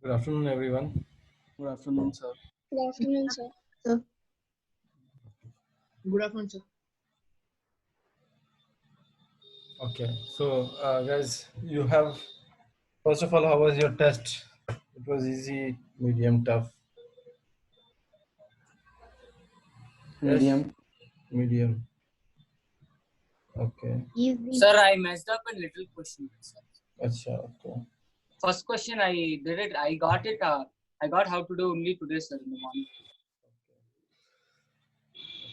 Good afternoon, everyone. Good afternoon, sir. Good afternoon, sir. Sir. Good afternoon, sir. Okay, so guys, you have, first of all, how was your test? It was easy, medium, tough? Yes? Medium. Medium. Okay. Easy. Sir, I messed up a little question. Sir. Acha, okay. First question I did it. I got it. I got how to do only today, sir, in the morning.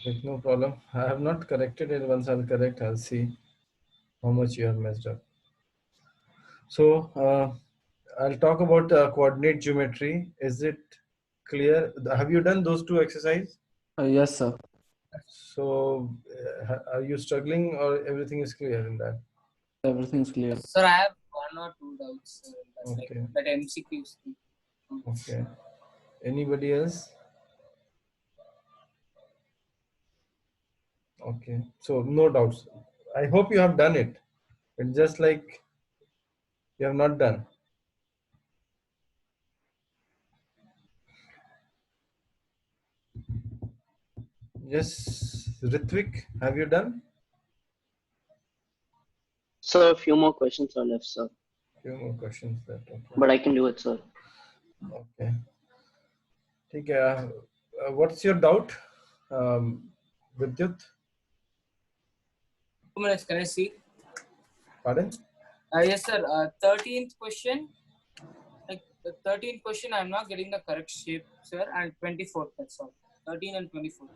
Okay, no problem. I have not corrected it. Once I'll correct, I'll see how much you have messed up. So I'll talk about coordinate geometry. Is it clear? Have you done those two exercises? Yes, sir. So are you struggling or everything is clear in that? Everything's clear. Sir, I have one or two doubts. That's Okay. like that MCQs. Okay. Anybody else? Okay. So no doubts. I hope you have done it. It's just like you have not done. Yes, Ritvik, have you done? Sir, a few more questions are left, sir. Few more questions left. Okay. But I can do it, sir. Okay. What's your doubt, Vidyut? 2 minutes. Can I see? Pardon? Yes, sir. 13th question. Like the 13th question, I'm not getting the correct shape, sir. And 24th. That's all. 13 and 24th.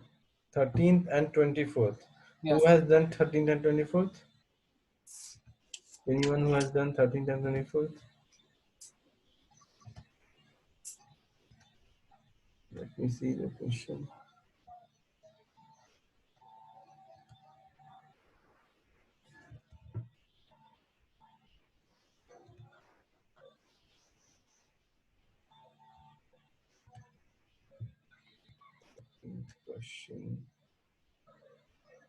13th and 24th. Yeah. Who has done 13th and 24th? Anyone who has done 13th and 24th? Let me see the question. Question.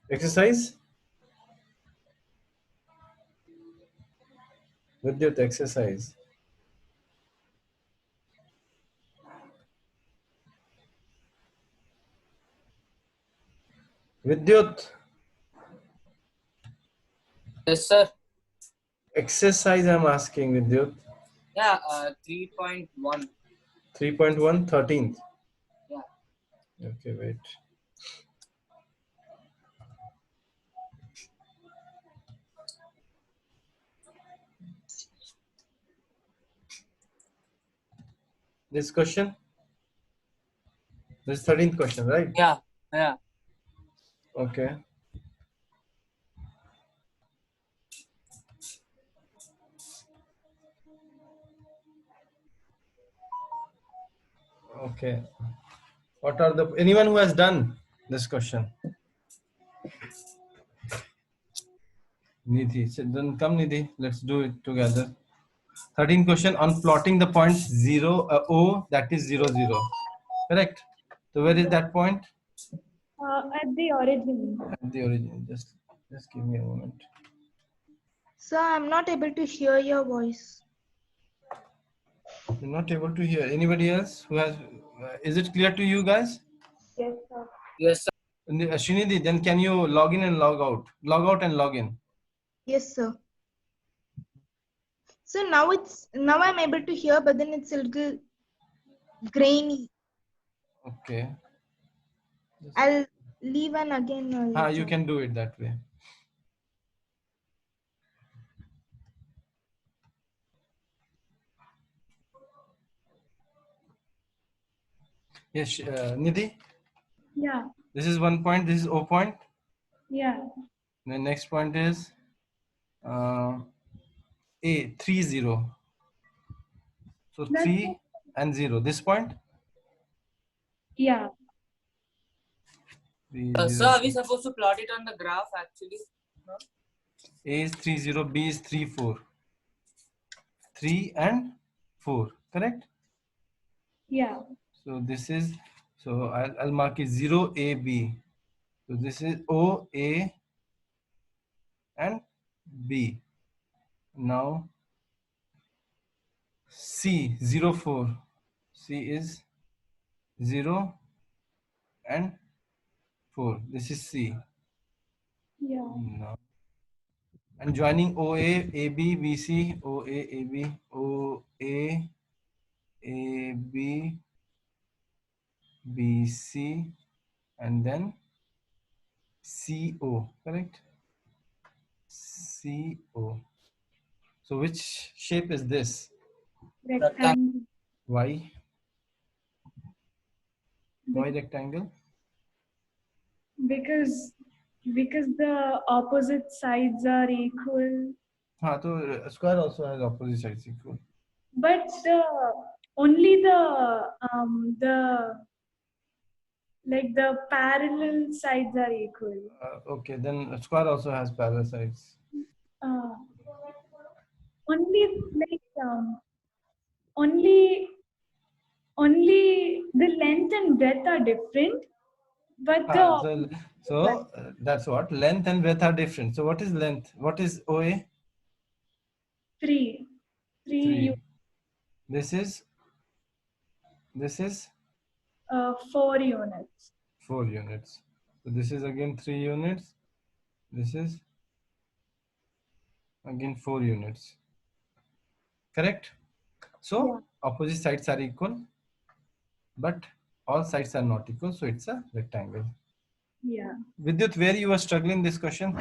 Exercise? Vidyut, exercise. Vidyut, Yes, sir. exercise I'm asking, Vidyut. Yeah. 3.1. 3.1, 13th. Yeah. Okay, wait. This question? This 13th question, right? Yeah. Yeah. Okay. Okay. What are the, anyone who has done this question? Nidhi. So then come Nidhi, let's do it together. 13th question on plotting the point 0, O, that is 0, 0. Correct? So where is that point? At the origin. At the origin. Just give me a moment. Sir, I'm not able to hear your voice. You're not able to hear. Anybody else who has, is it clear to you guys? Yes, sir. Yes, sir. Srinidhi, then can you log in and log out? Log out and log in. Yes, sir. So now I'm able to hear, but then it's a little grainy. Okay. I'll leave and again. You can do it that way. Yes, Nidhi. Yeah. This is 1 point. This is O point. Yeah. The next point is A, 3, 0. So 3 and 0. This point? Yeah. 3, Sir, 0. are we supposed to plot it on the graph actually? No? A is 3, 0. B is 3, 4. 3 and 4. Correct? Yeah. So this is, so I'll mark it 0, A, B. So this is O, A, and B. Now C 0 4. C is 0 and 4. This is C. Yeah. No. And joining OA, AB, BC, OA, AB, OA, AB, BC, and then CO, correct? CO. So which shape is this? Rectangle. Why? Why rectangle? Because the opposite sides are equal. So square also has opposite sides equal. But only the parallel sides are equal. Okay, then a square also has parallel sides. Uh, only only the length and breadth are different, but That's what length and breadth are different. So what is length? What is OA? three 3. This is 4 units. 4 units. So this is again 3 units. This is again 4 units. Correct? So Yeah. opposite sides are equal, but all sides are not equal. So it's a rectangle. Yeah. Vidyut, where you were struggling this question?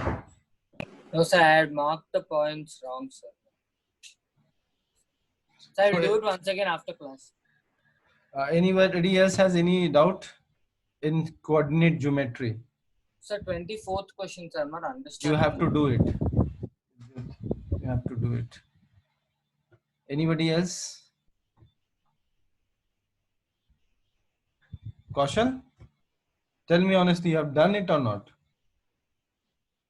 No, sir, I had marked the points wrong, sir. So I will do it once again after class. Anybody else has any doubt in coordinate geometry? Sir, 24th question, sir, I'm not You understanding. have to do it. You have to do it. Anybody else? Kaushal? Tell me honestly, you have done it or not?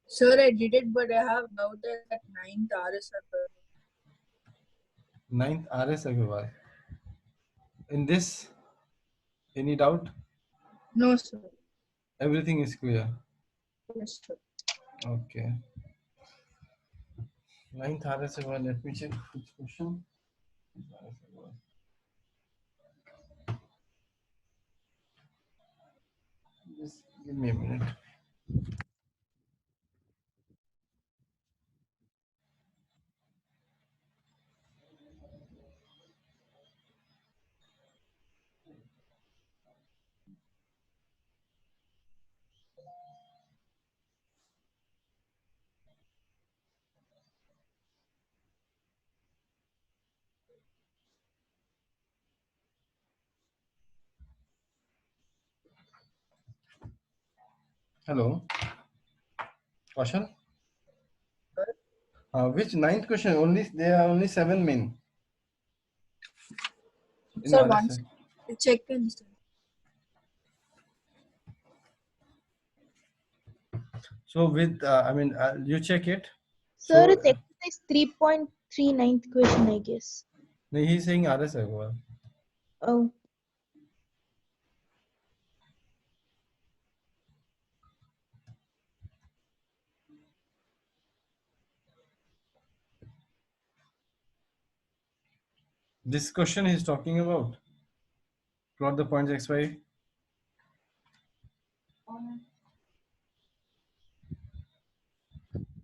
Sir, I did it, but I have doubted that 9th RS. 9th RS Agarwal. In this, any doubt? No, sir. Everything is clear. Yes, sir. Okay. 9th RS Agarwal. Let me check which question. Just give me a minute. Hello. Kaushal? Which 9th question? There are only 7 main. In Sir, RS. once check in. Sir. So with, you check it. Sir, So, it's exercise 3.39th question, I guess. no, he's saying RS Agarwal. Oh. This question he's talking about. Plot the points x, y.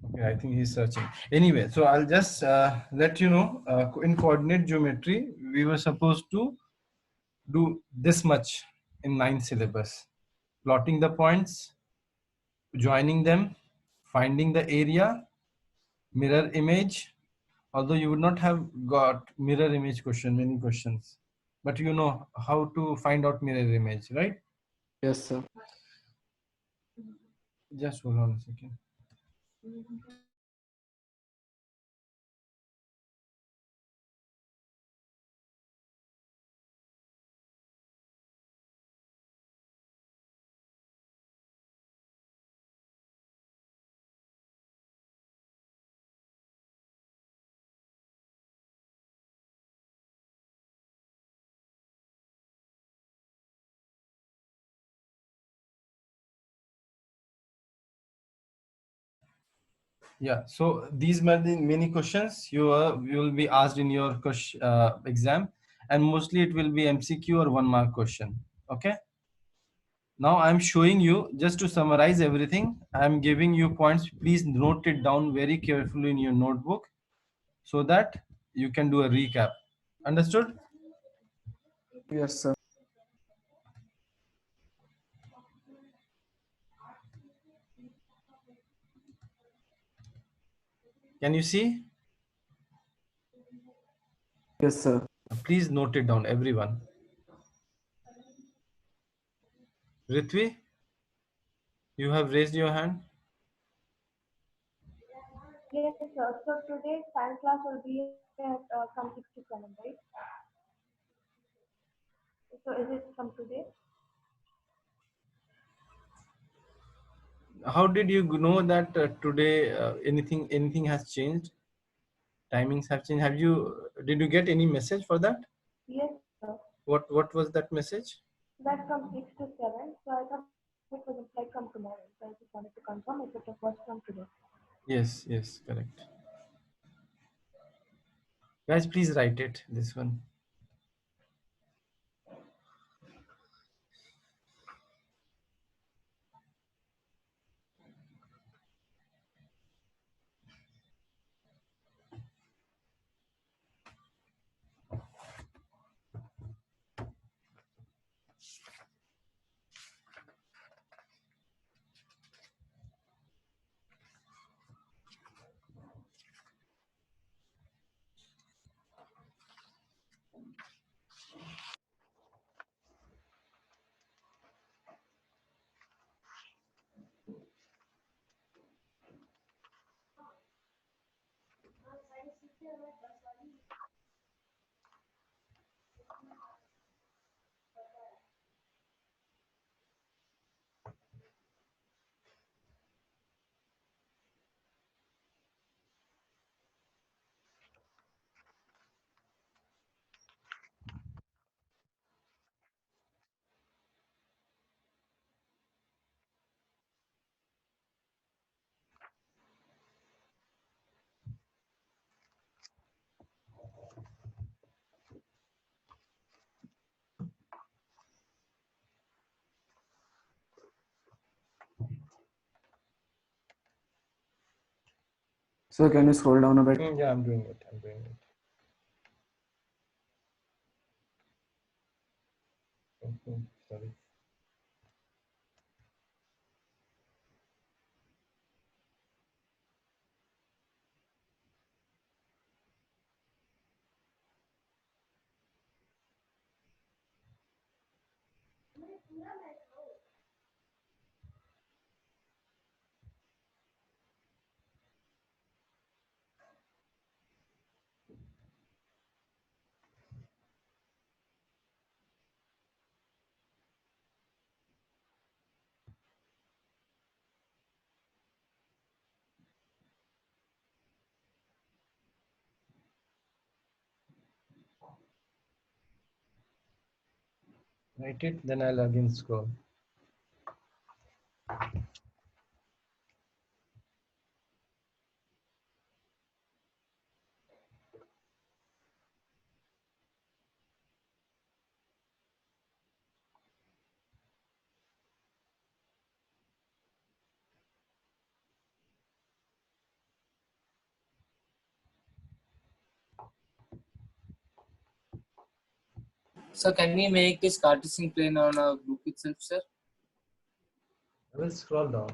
Okay, I think he's searching. Anyway, so I'll just let you know, in coordinate geometry, we were supposed to do this much in 9th syllabus. Plotting the points, joining them, finding the area, mirror image. Although you would not have got mirror image question, many questions, but you know how to find out mirror image, right? Yes, sir. Just hold on a second. Yeah, so these many questions you will be asked in your exam, and mostly it will be MCQ or 1 mark question. Okay. Now I'm showing you, just to summarize everything, I'm giving you points. Please note it down very carefully in your notebook so that you can do a recap. Understood? Yes, sir. Can you see? Yes, sir. Please note it down, everyone. Ritvi, you have raised your hand. Yes, sir. So today science class will be at from 6 to 7, right? So is it from today? How did you know that today anything has changed? Timings have changed. Did you get any message for that? Yes, sir. What was that message? That's from 6 to 7. So I thought it was implied from tomorrow. So I just wanted to confirm if it was from today. Yes, correct. Guys, please write it, this one. So can you scroll down a bit? Yeah, I'm doing it. Okay, sorry. Write it, then I'll again scroll. So can we make this Cartesian plane on a book itself, sir? I will scroll down.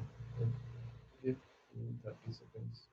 Give me 30 seconds.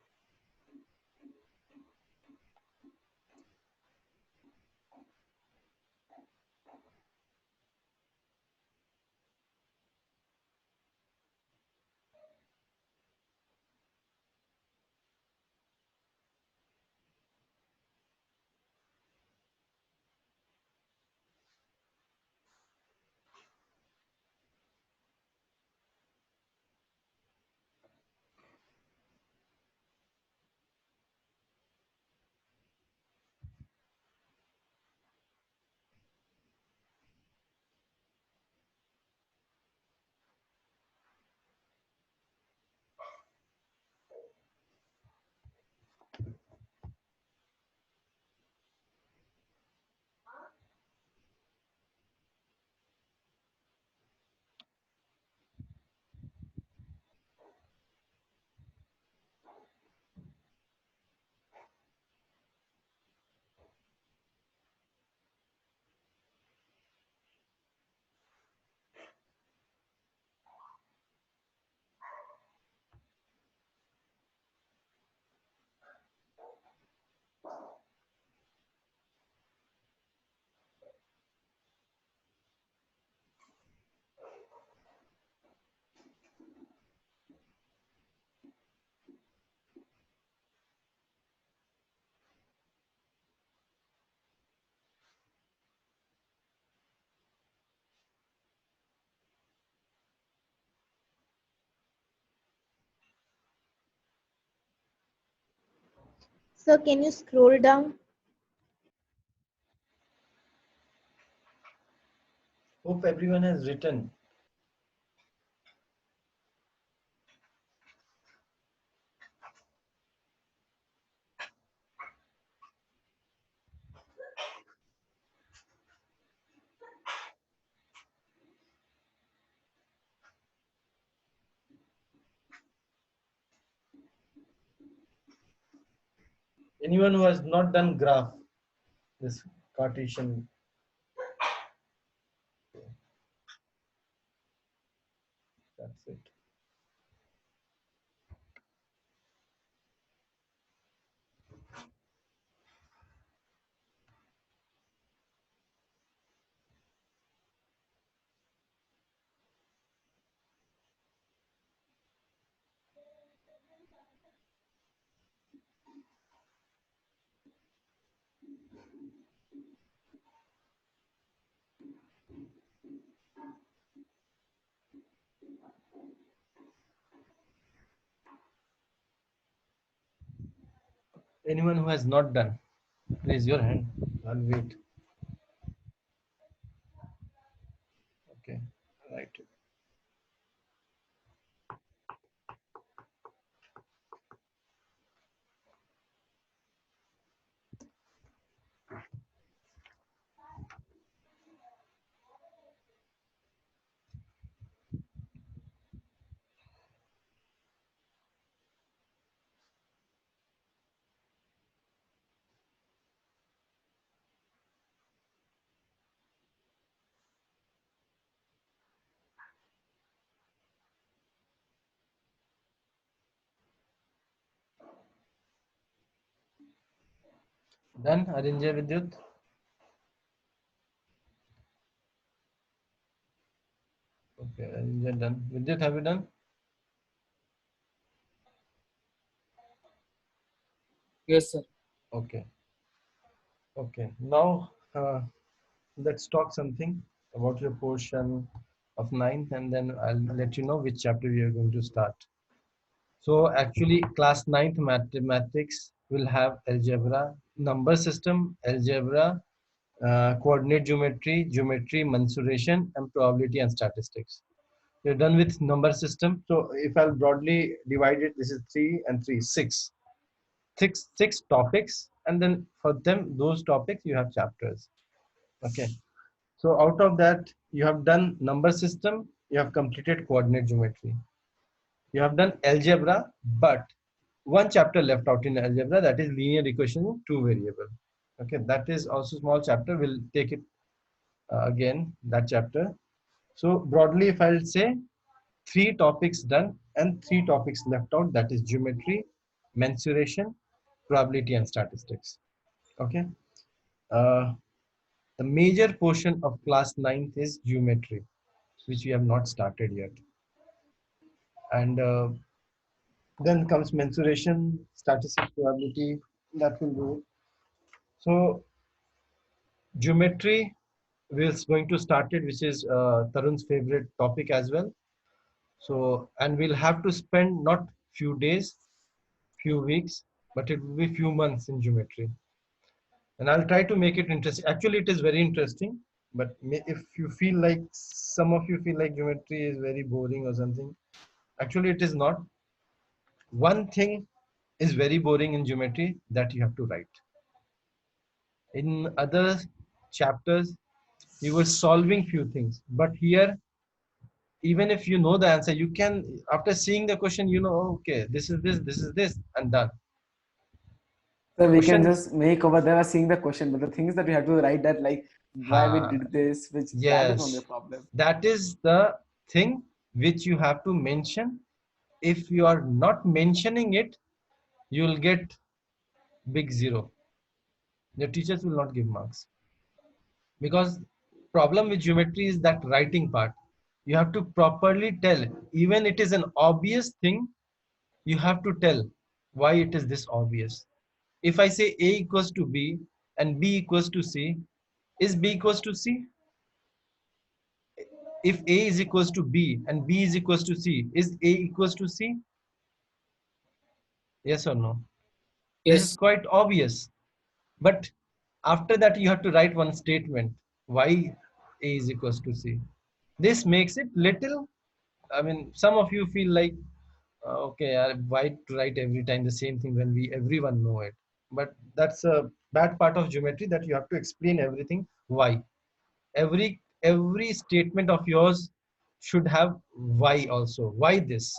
Sir, can you scroll down? Hope everyone has written. Anyone who has not done graph, this Cartesian. That's it. Anyone who has not done, raise your hand. I'll wait. Okay, right. Done, Arinjay Vidyut? Okay, Arinjay done. Vidyut, have you done? Yes, sir. Okay. Okay. Now let's talk something about your portion of ninth, and then I'll let you know which chapter we are going to start. So actually, class ninth mathematics will have algebra, number system, algebra, coordinate geometry, geometry, mensuration, and probability and statistics. You're done with number system. So if I'll broadly divide it, this is 3 and 3, 6. Six topics, and then for them, those topics, you have chapters. Okay. So out of that, you have done number system, you have completed coordinate geometry. You have done algebra, but one chapter left out in algebra, that is linear equation in two variable. Okay, that is also small chapter. We'll take it again, that chapter. So broadly, if I'll say, 3 topics done and 3 topics left out, that is geometry, mensuration, probability and statistics. Okay. Uh, the major portion of class 9th is geometry, which we have not started yet. And then comes mensuration, statistics, probability, that will do. So geometry, we're going to start it, which is Tarun's favorite topic as well. So, and we'll have to spend not few days, few weeks, but it will be few months in geometry. And I'll try to make it interesting. Actually, it is very interesting, but if you feel like, some of you feel like geometry is very boring or something, actually it is not. One thing is very boring in geometry, that you have to write. In other chapters, you were solving few things, but here, even if you know the answer, you can, after seeing the question, you know, okay, this is this, and done. So we can Question, just make over there seeing the question, but the things that we have to write that like why we did this, which that is only a yes, problem. that is the thing which you have to mention. If you are not mentioning it, you will get big zero. Your teachers will not give marks, because problem with geometry is that writing part. You have to properly tell, even it is an obvious thing, you have to tell why it is this obvious. If I say A equals to B and B equals to C, is B equals to C? If A is equals to B and B is equals to C, is A equals to C? Yes or no? This is Yes. quite obvious. But after that, you have to write one statement. Why A is equals to C. This makes it little, I mean, some of you feel like, okay, why to write every time the same thing when everyone know it? But that's a bad part of geometry, that you have to explain everything. Why? Every statement of yours should have why also. Why this?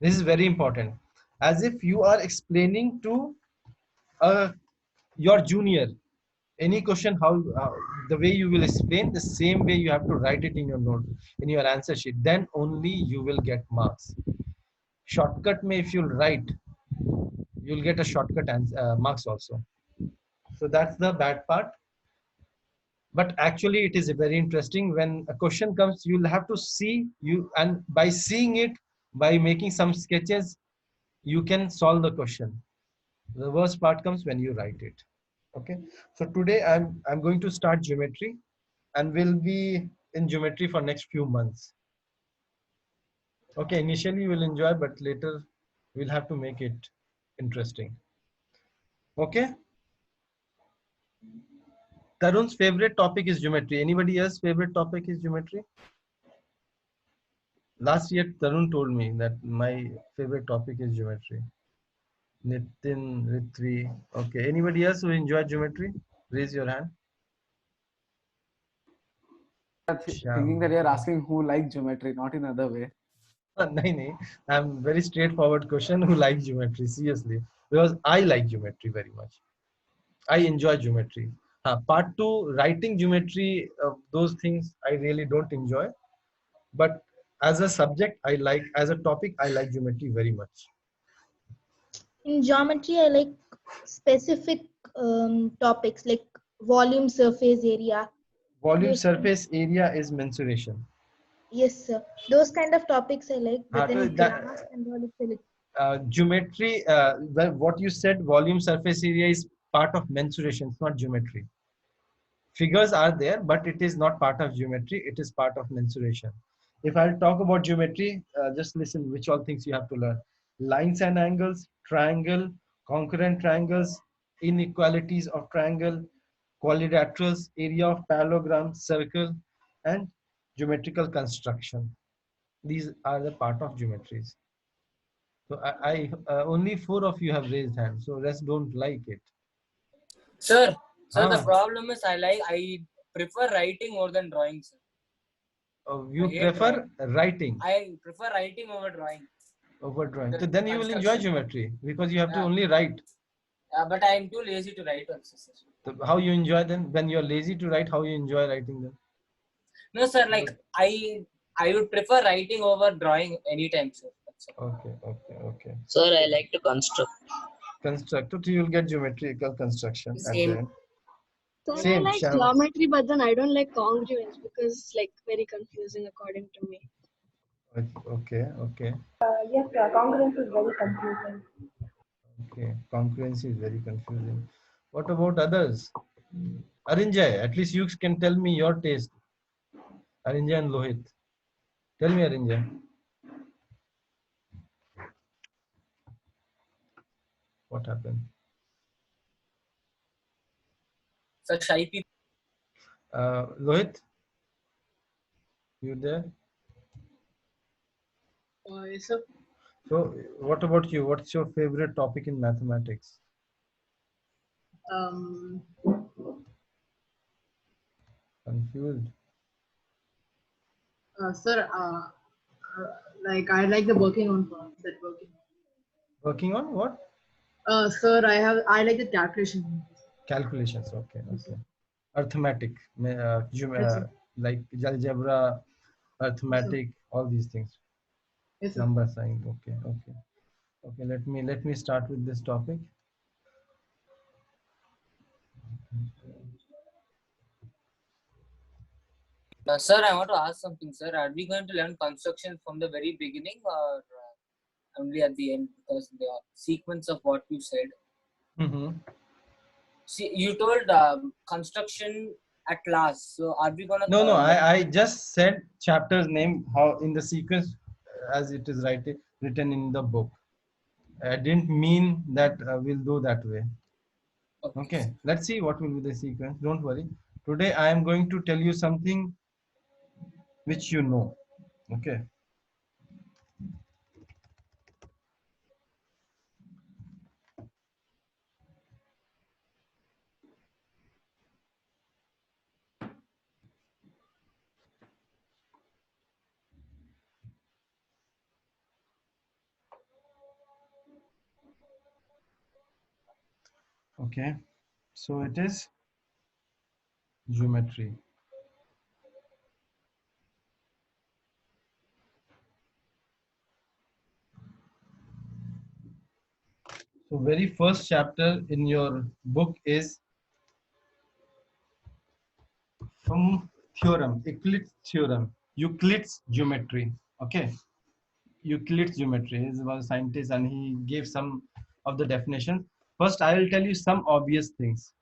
This is very important. As if you are explaining to your junior any question, how the way you will explain, the same way you have to write it in your note, in your answer sheet. Then only you will get marks. Shortcut may, if you'll write, you'll get a shortcut marks also. So that's the bad part. But actually it is very interesting. When a question comes, you'll have to see you, and by seeing it, by making some sketches, you can solve the question. The worst part comes when you write it. Okay, so today I'm going to start geometry, and we'll be in geometry for next few months. Okay, initially you will enjoy, but later we'll have to make it interesting. Okay, Tarun's favorite topic is geometry. Anybody else favorite topic is geometry? Last year Tarun told me that my favorite topic is geometry. Nitin, Ritvi. Okay, anybody else who enjoy geometry? Raise your hand. Thinking that you're asking who like geometry, not in other way. No, I'm very straightforward question. Who likes geometry? Seriously, because I like geometry very much. I enjoy geometry. Part two, writing geometry, those things I really don't enjoy. But as a subject, I like, as a topic, I like geometry very much. In geometry, I like specific topics like volume, surface area. Volume, Those kind, surface area is mensuration. yes, sir. Those kind of topics I like. But So then graphs and all, it's a little. geometry, what you said, volume, surface area is part of mensuration. It's not geometry. Figures are there, but it is not part of geometry. It is part of mensuration. If I'll talk about geometry, just listen which all things you have to learn. Lines and angles, triangle, concurrent triangles, inequalities of triangle, quadrilaterals, area of parallelogram, circle, and geometrical construction. These are the part of geometries. So I only 4 of you have raised hands, so rest don't like it. Sir, the Ah. problem is I prefer writing more than drawing, sir. You hate prefer writing I prefer writing over drawing. over drawing. The So then you will enjoy construction. geometry because you have to Yeah. only write. But I am too lazy to write also, sir. So how you enjoy then? When you're lazy to write, how you enjoy writing then? No, sir. Like I would prefer writing over drawing anytime, sir. That's all. Okay. Sir, I like to construct. Constructor, so you'll get geometrical construction at Same. the end. Sir, I Same, like Shyam. geometry, but then I don't like congruence because it's like very confusing according to me. Okay. Yes, congruence is very confusing. Okay. Concurrency is very confusing. What about others? Arinjay, at least you can tell me your taste. Arinjay and Lohit. Tell me, Arinjay. What happened? So shy people. Lohit, you there? Yes, sir. So, what about you? What's your favorite topic in mathematics? Confused. Sir, like I like the working on part, that working. Working on what? Sir, I like the calculation. Calculations. Okay. Arithmetic, sir. like algebra, arithmetic, all these things. Yes, sir. Number sign. Okay. Let me start with this topic. Sir, I want to ask something, sir. Are we going to learn construction from the very beginning or only at the end? Because the sequence of what you said. See, you told construction at last. So are we gonna? No. I just said chapter's name, how in the sequence as it is written in the book. I didn't mean that we'll do that way. Okay. Okay, let's see what will be the sequence. Don't worry. Today I am going to tell you something which you know. Okay. Okay. So it is geometry. So very first chapter in your book is from theorem, Euclid's geometry. Okay. Euclid's geometry is one scientist and he gave some of the definitions. First, I will tell you some obvious things.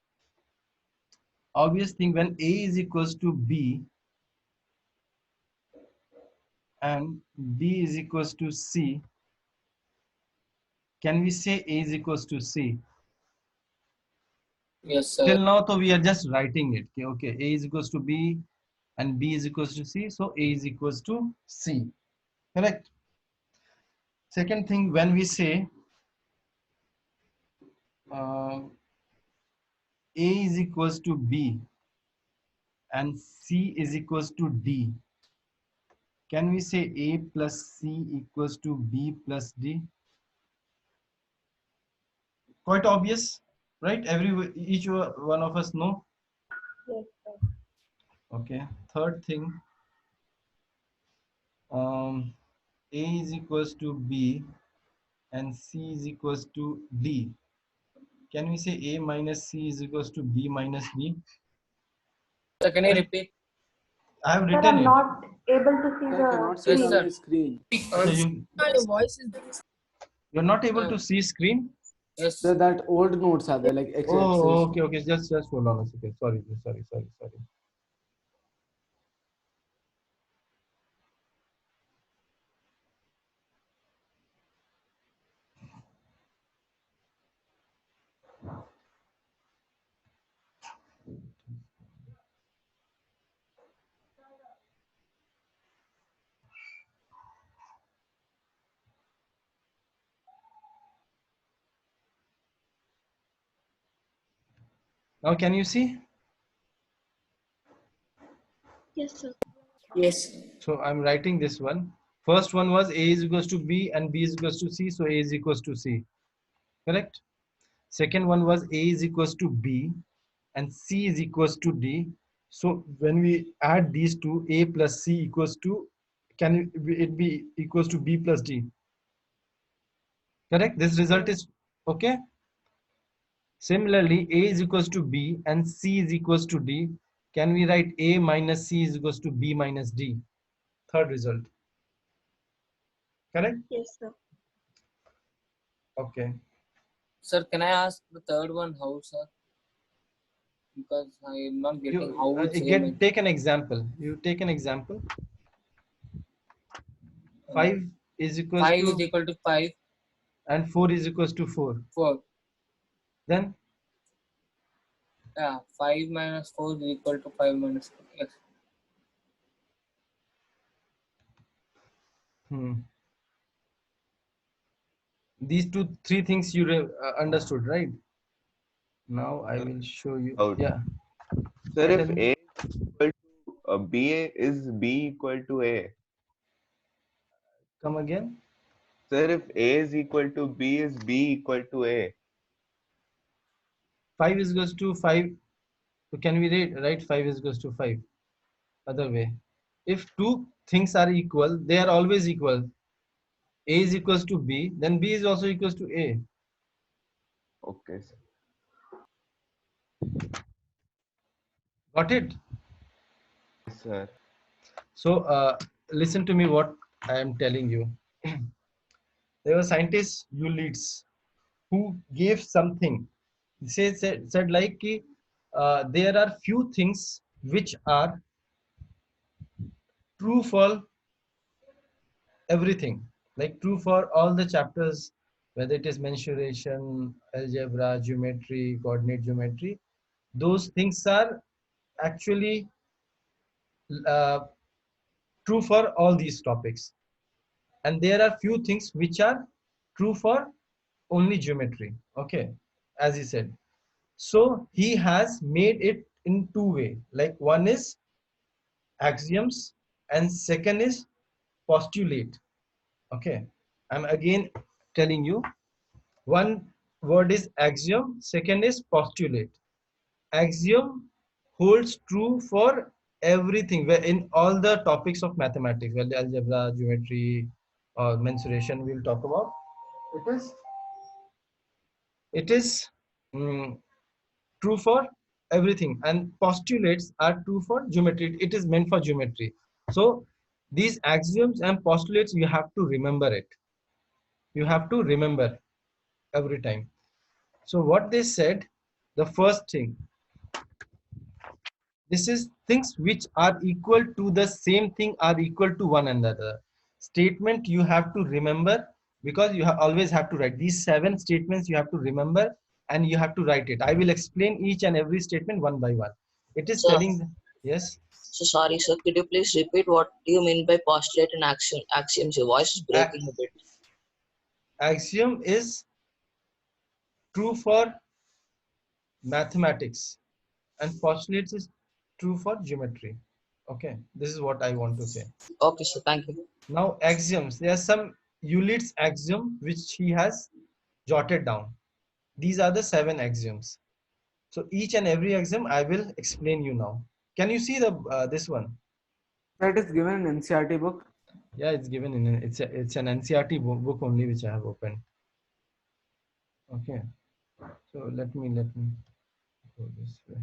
Obvious thing, when A is equals to B and B is equals to C, can we say A is equals to C? Yes, sir. Till now, so we are just writing it. Okay, A is equals to B and B is equals to C. So A is equals to C. Correct. Second thing, when we say A is equals to B and C is equals to D, can we say A plus C equals to B plus D? Quite obvious, right? Each one of us know. Yes, sir. Okay. Third thing, A is equals to B and C is equals to D. Can we say A minus C is equals to B minus D? Sir, can you repeat? I have Sir, written I'm it. not able to see I the cannot see it Yes, on sir. my screen. So Your voice is you're not able to see screen? Yes. So that old notes are there, like Excel. Oh, okay. Just hold on a second. Sorry. Now can you see? Yes, sir. Yes. So I'm writing this one. First one was A is equals to B and B is equals to C. So A is equals to C. Correct? Second one was A is equals to B and C is equals to D. So when we add these two, A plus C equals to, can it be equals to B plus D? Correct? This result is okay. Similarly, A is equals to B and C is equals to D. Can we write A minus C is equals to B minus D? Third result. Correct? Yes, sir. Okay. Sir, can I ask the third one how, sir? Because I am not getting how it's Take an example. You take an example. 5 is equals 5 to is equal to 5. and 4 is equals to 4. 4. Then Yeah, 5 minus 4 is equal to 5 minus 4. Yes. these three things you understood, right? Now I will show you. Out. Yeah. Sir, Yeah, if tell me. A is equal to B, is B equal to A? Come again. Sir, if A is equal to B, is B equal to A? 5 is equals to 5. So can we write 5 is equals to 5? Other way. If two things are equal, they are always equal. A is equals to B, then B is also equals to A. Okay, sir. Got it? Yes, sir. So listen to me what I am telling you. There was scientist Euclides who gave something. He said like there are few things which are true for everything, like true for all the chapters whether it is mensuration, algebra, geometry, coordinate geometry, those things are actually uh, true for all these topics. And there are few things which are true for only geometry. Okay, as he said. So he has made it in two way. Like one is axioms and second is postulate. Okay, I'm again telling you, one word is axiom, second is postulate. Axiom holds true for everything in all the topics of mathematics, well, algebra, geometry, or mensuration we'll talk about. It is true for everything, and postulates are true for geometry. It is meant for geometry. So these axioms and postulates, you have to remember it. You have to remember every time. So what they said, the first thing, this is things which are equal to the same thing are equal to one another. Statement you have to remember, because you always have to write these 7 statements. You have to remember and you have to write it. I will explain each and every statement one by one. It is So, telling, yes. so sorry, sir. Could you please repeat what do you mean by postulate and axioms? Your voice is breaking a bit. Axiom is true for mathematics and postulates is true for geometry. Okay, this is what I want to say. Okay, sir. Thank you. Now axioms, there are some Euclid's axiom which he has jotted down. These are the 7 axioms. So each and every axiom I will explain you now. Can you see the this one? That is given in NCERT book. Yeah, it's given in it's an NCERT book only which I have opened. Okay, so let me go this way.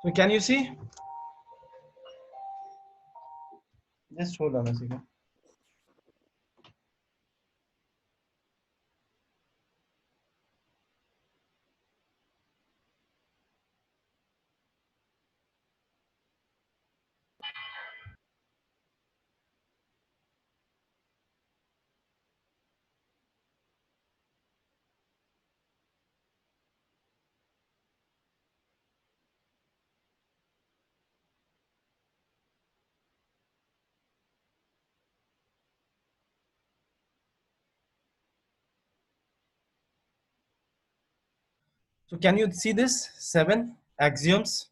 So can you see? Just hold on a second. So can you see this 7 axioms?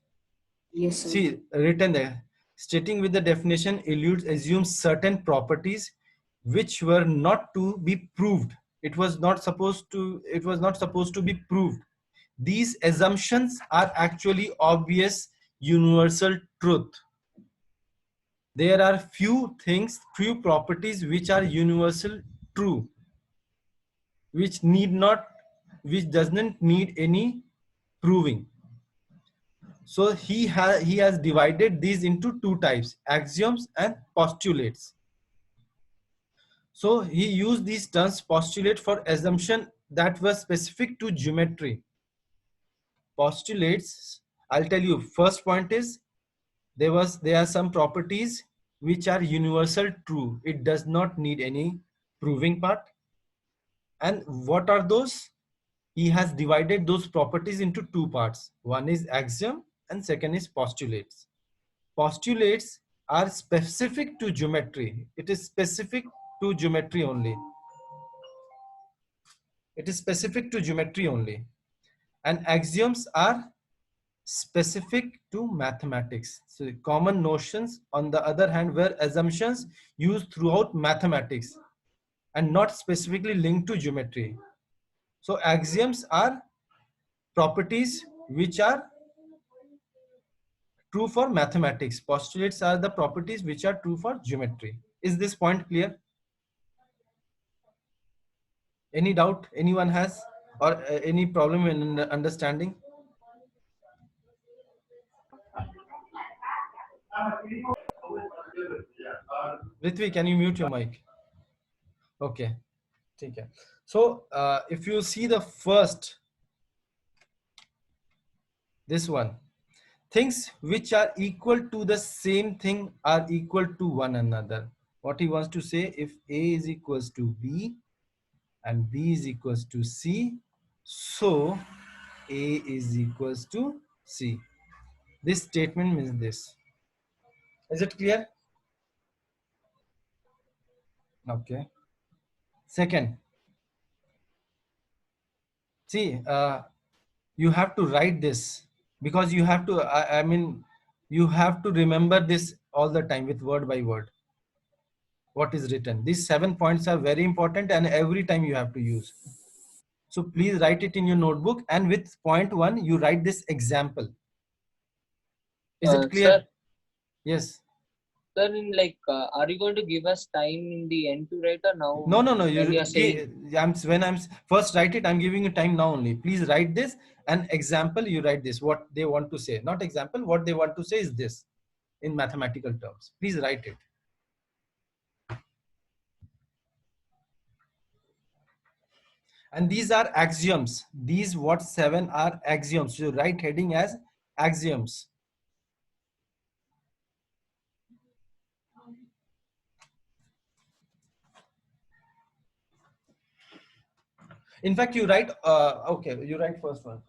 Yes, sir. See, written there, stating with the definition eludes assumes certain properties which were not to be proved. It was not supposed to be proved. These assumptions are actually obvious universal truth. There are few properties which are universal true, which doesn't need any proving. So he has divided these into 2 types, axioms and postulates. So he used these terms, postulate for assumption that were specific to geometry. Postulates, I'll tell you, first point is there are some properties which are universal true. It does not need any proving part. And what are those? He has divided those properties into 2 parts. One is axiom and second is postulates. Postulates are specific to geometry. It is specific to geometry only. It is specific to geometry only. And axioms are specific to mathematics. So common notions, on the other hand, were assumptions used throughout mathematics and not specifically linked to geometry. So axioms are properties which are true for mathematics. Postulates are the properties which are true for geometry. Is this point clear? Any doubt anyone has, or any problem in understanding? Prithvi, can you mute your mic? Okay. Okay. So if you see the first, this one, things which are equal to the same thing are equal to one another. What he wants to say, if A is equals to B and B is equals to C, so A is equals to C. This statement means this. Is it clear? Okay. Second, see, you have to write this because you have to, I mean, you have to remember this all the time with word by word. What is written. These 7 points are very important and every time you have to use. So please write it in your notebook, and with point 1, you write this example. Is it clear? Sir, Yes. sir, in are you going to give us time in the end to write or now? No. When you are saying, When I'm first write it, I'm giving you time now only. Please write this, and example, you write this, what they want to say. Not example, what they want to say is this in mathematical terms. Please write it. And these are axioms. These what 7 are axioms. So write heading as axioms. In fact, you write, okay, you write first one.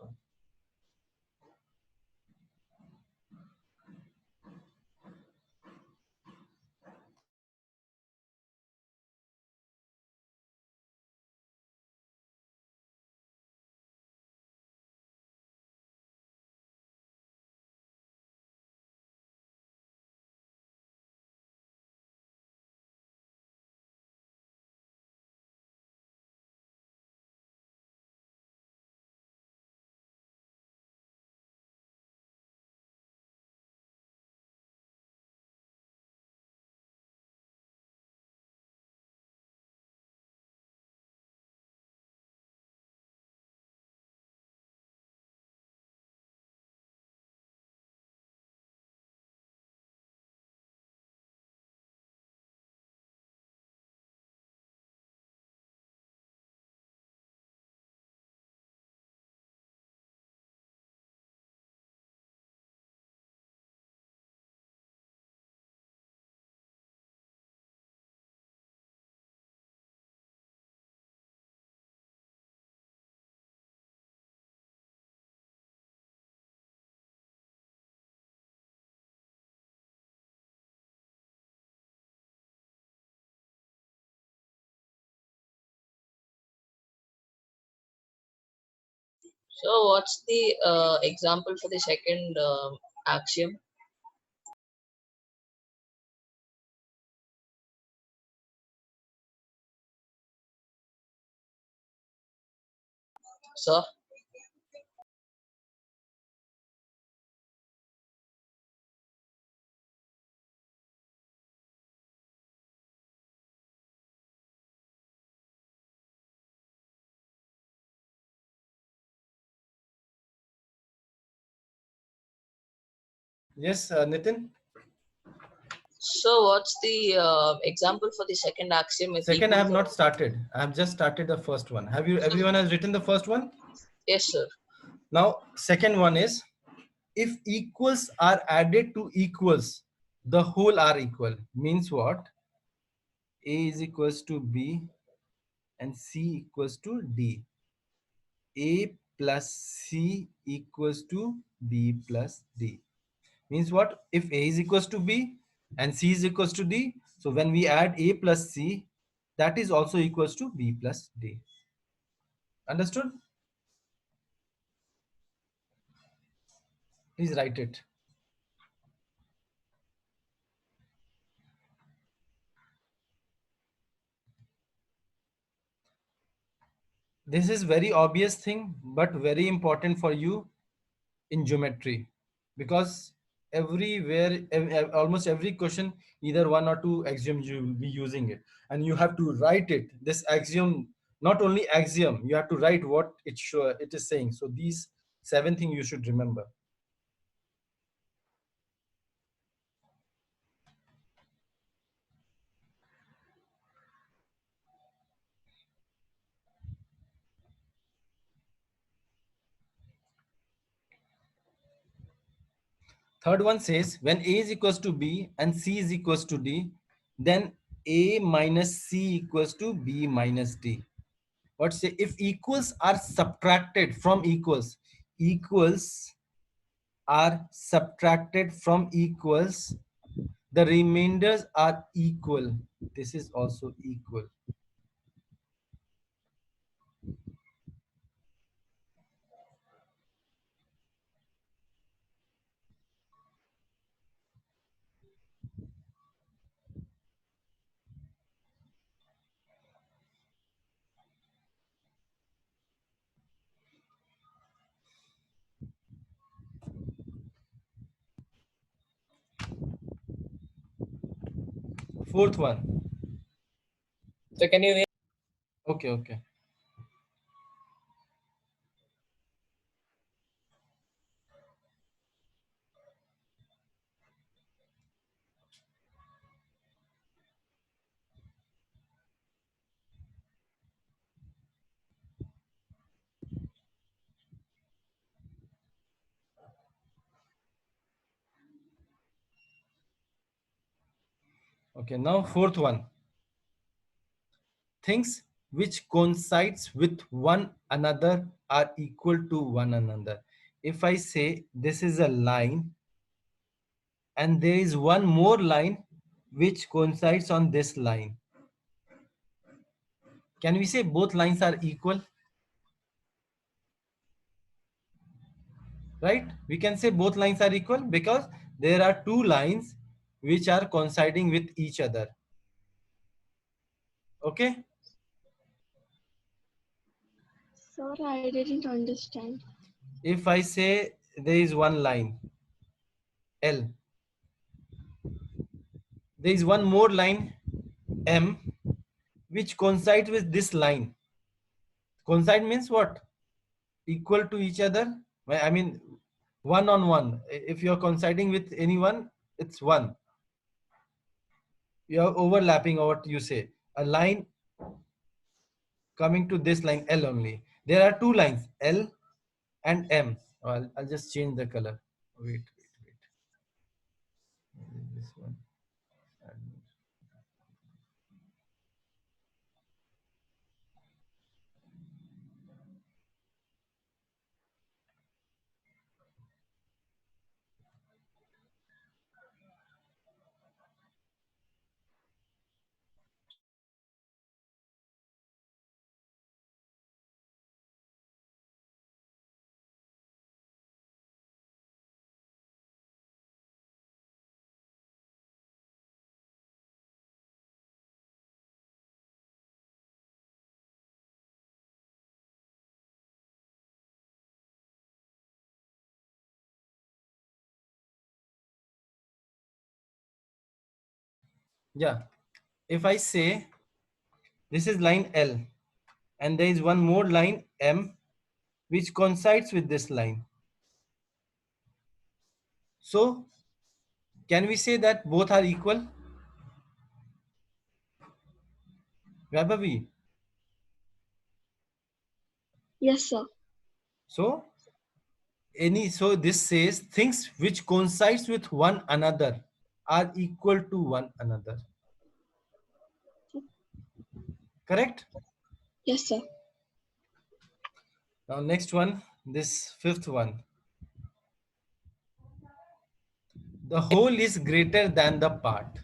So what's the example for the second axiom? Sir? Yes, Nitin. So what's the example for the second axiom? If Second, I equal have to... not started. I have just started the first one. Have you? Everyone has written the first one? Yes, sir. Now, second one is, if equals are added to equals, the whole are equal. Means what? A is equals to B and C equals to D. A plus C equals to B plus D. Means what? If A is equals to B and C is equals to D, so when we add A plus C, that is also equals to B plus D. Understood? Please write it. This is very obvious thing, but very important for you in geometry, because everywhere, almost every question, either one or two axioms you will be using it, and you have to write it. This axiom, not only axiom, you have to write what it is saying. So these 7 things you should remember. Third one says when A is equals to B and C is equals to D, then A minus C equals to B minus D. What say if equals are subtracted from equals, equals are subtracted from equals, the remainders are equal. This is also equal. Fourth one. So can you hear? Okay, okay. Okay, now fourth one. Things which coincides with one another are equal to one another. If I say this is a line and there is one more line which coincides on this line, can we say both lines are equal? Right? We can say both lines are equal because there are two lines which are coinciding with each other. Okay? Sir, I didn't understand. If I say there is one line L, there is one more line M which coincides with this line. Coincide means what? Equal to each other. I mean, one on one. If you're coinciding with anyone, it's one. You're overlapping or what you say. A line coming to this line L only. There are two lines L and M. I'll just change the color. Wait. This one. Yeah. If I say this is line L and there is one more line M which coincides with this line. So can we say that both are equal? Vaibhavi? Yes, sir. So this says things which coincides with one another are equal to one another. Correct? Yes, sir. Now next one, this fifth one. The whole is greater than the part.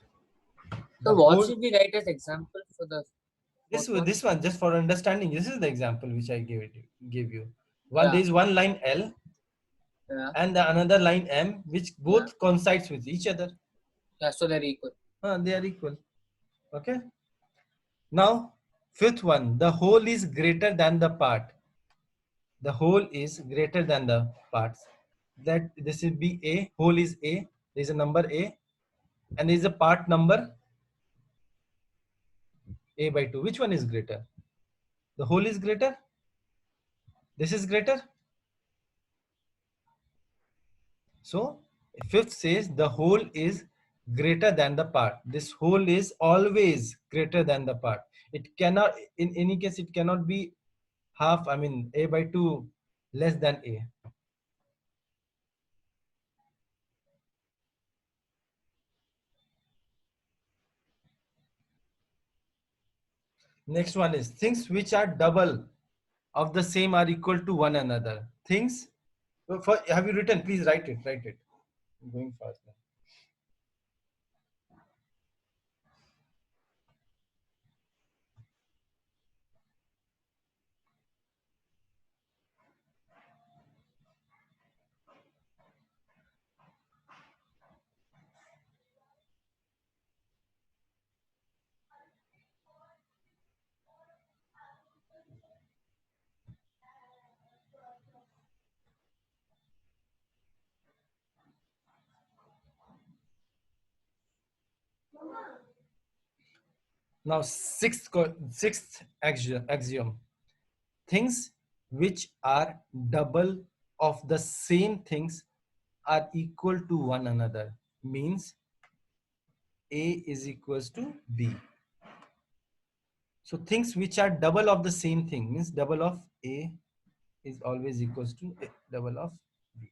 So The what whole, should we write as example for the this one just for understanding. This is the example which I gave you. One, Yeah. there is one line L Yeah. and the another line M which both coincides with each other. Yeah, so they're equal. They are equal. Okay. Now fifth one, the whole is greater than the part. The whole is greater than the parts. That this will be A. Whole is A. There is a number A, and there is a part number A by 2. Which one is greater? The whole is greater. This is greater. So fifth says the whole is greater than the part. This whole is always greater than the part. It cannot, in any case, it cannot be half. I mean, A by 2 less than A. Next one is things which are double of the same are equal to one another. Things, have you written? Please write it, write it. I'm going fast now. Now, sixth axiom. Things which are double of the same things are equal to one another. Means A is equals to B. So things which are double of the same thing means double of A is always equals to double of B.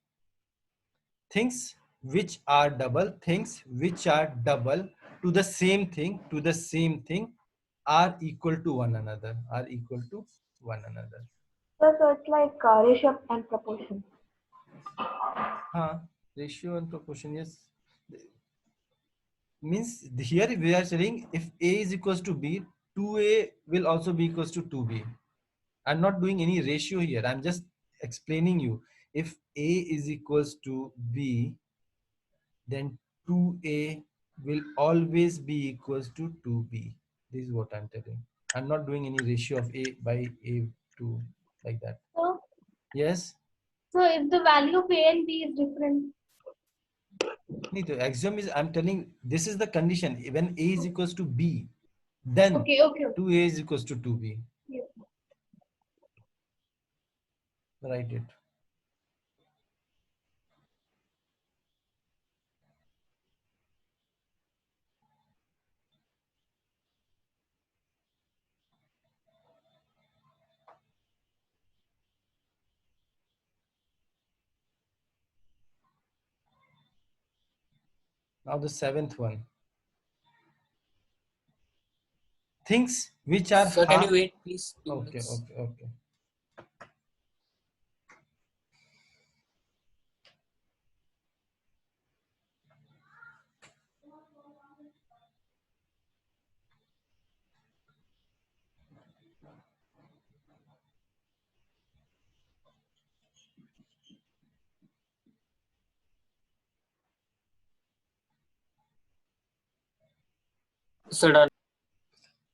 Things which are double to the same thing are equal to one another. So it's like ratio and proportion. Ratio and proportion, yes. Means here we are saying if A is equals to B, 2A will also be equals to 2B. I'm not doing any ratio here. I'm just explaining you. If A is equals to B, then 2A will always be equals to 2B. This is what I'm telling. I'm not doing any ratio of A by A2 like that. So, Yes? so if the value of A and B is different. The axiom is, I'm telling, this is the condition. When A is equals to B, then Okay. 2A is equals to 2B. Yeah. Write it. Now the seventh one. Things which are Sir, can you wait, please? 2 Okay. minutes. Sir, done.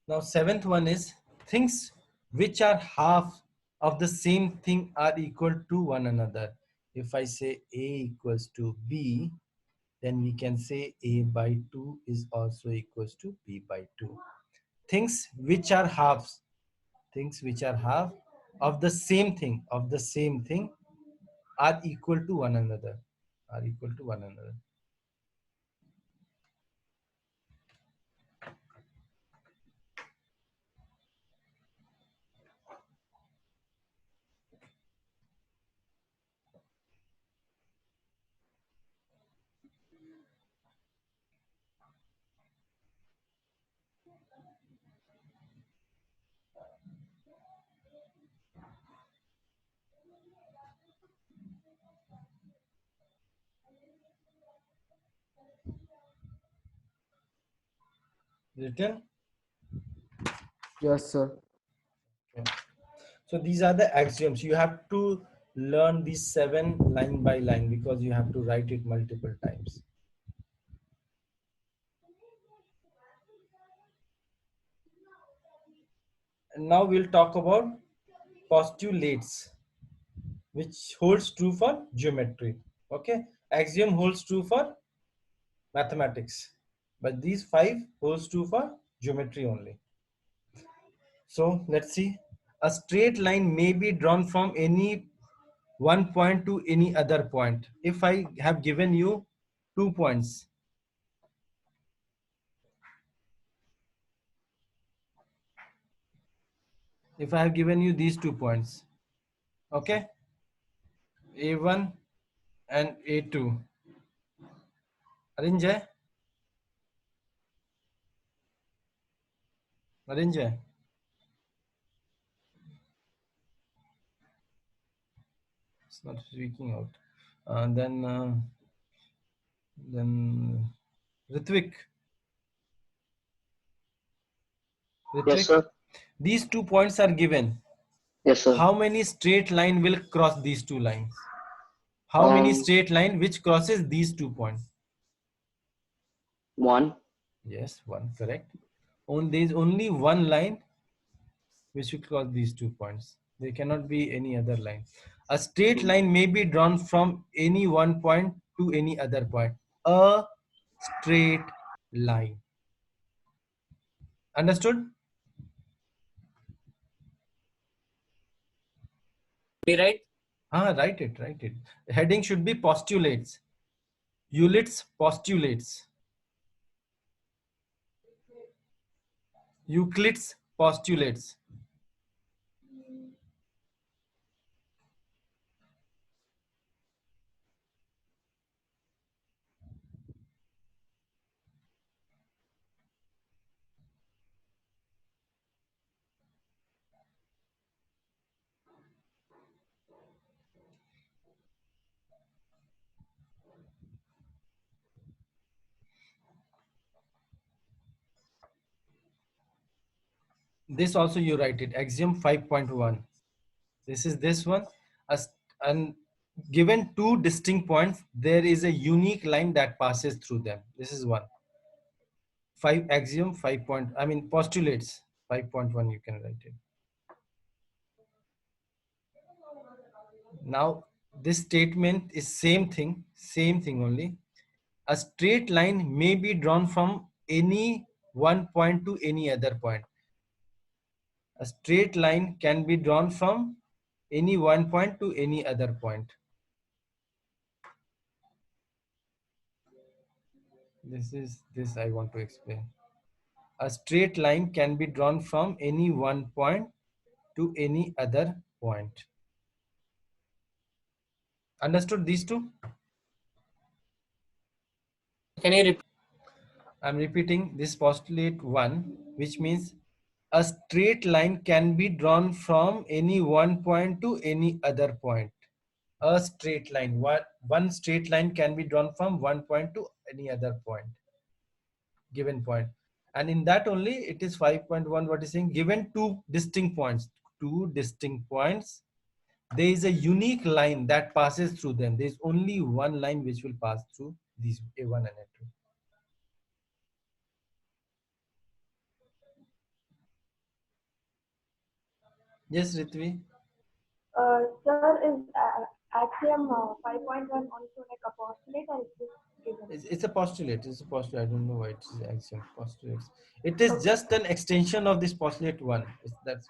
Now seventh one is things which are half of the same thing are equal to one another. If I say A equals to B, then we can say A by 2 is also equals to B by 2. Things which are half of the same thing are equal to one another. Written? Yes, sir. Okay. So these are the axioms. You have to learn these 7 line by line because you have to write it multiple times. And now we'll talk about postulates, which holds true for geometry. Okay, axiom holds true for mathematics, but these 5 holds true for geometry only. So let's see. A straight line may be drawn from any one point to any other point. If I have given you 2 points, if I have given you these 2 points, okay, A1 and A2, Arrange. It's not speaking out. Then Ritvik. Yes, sir. These 2 points are given. Yes, sir. How many straight line will cross these 2 lines? How many straight line which crosses these 2 points? 1. Yes, 1, correct. There is only one line which will cross these 2 points. There cannot be any other line. A straight line may be drawn from any one point to any other point. A straight line. Understood? Be right. Write it. Heading should be postulates. Euclid's postulates. Euclid's postulates. This also you write it. Axiom 5.1. This is this one. And given 2 distinct points, there is a unique line that passes through them. This is one. Axiom 5 point, I mean postulates 5.1 you can write it. Now this statement is same thing only. A straight line may be drawn from any one point to any other point. A straight line can be drawn from any one point to any other point. This I want to explain. A straight line can be drawn from any one point to any other point. Understood these two? Can you repeat? I'm repeating this postulate 1, which means a straight line can be drawn from any one point to any other point. A straight line, one straight line can be drawn from one point to any other point, given point. And in that only it is 5.1 what is saying, given 2 distinct points, there is a unique line that passes through them. There is only one line which will pass through these A1 and A2. Yes, Ritvi. Sir, is axiom 5.1 also like a postulate or is this given? It's a postulate. I don't know why it's axiom postulates. It is just an extension of this postulate 1. That's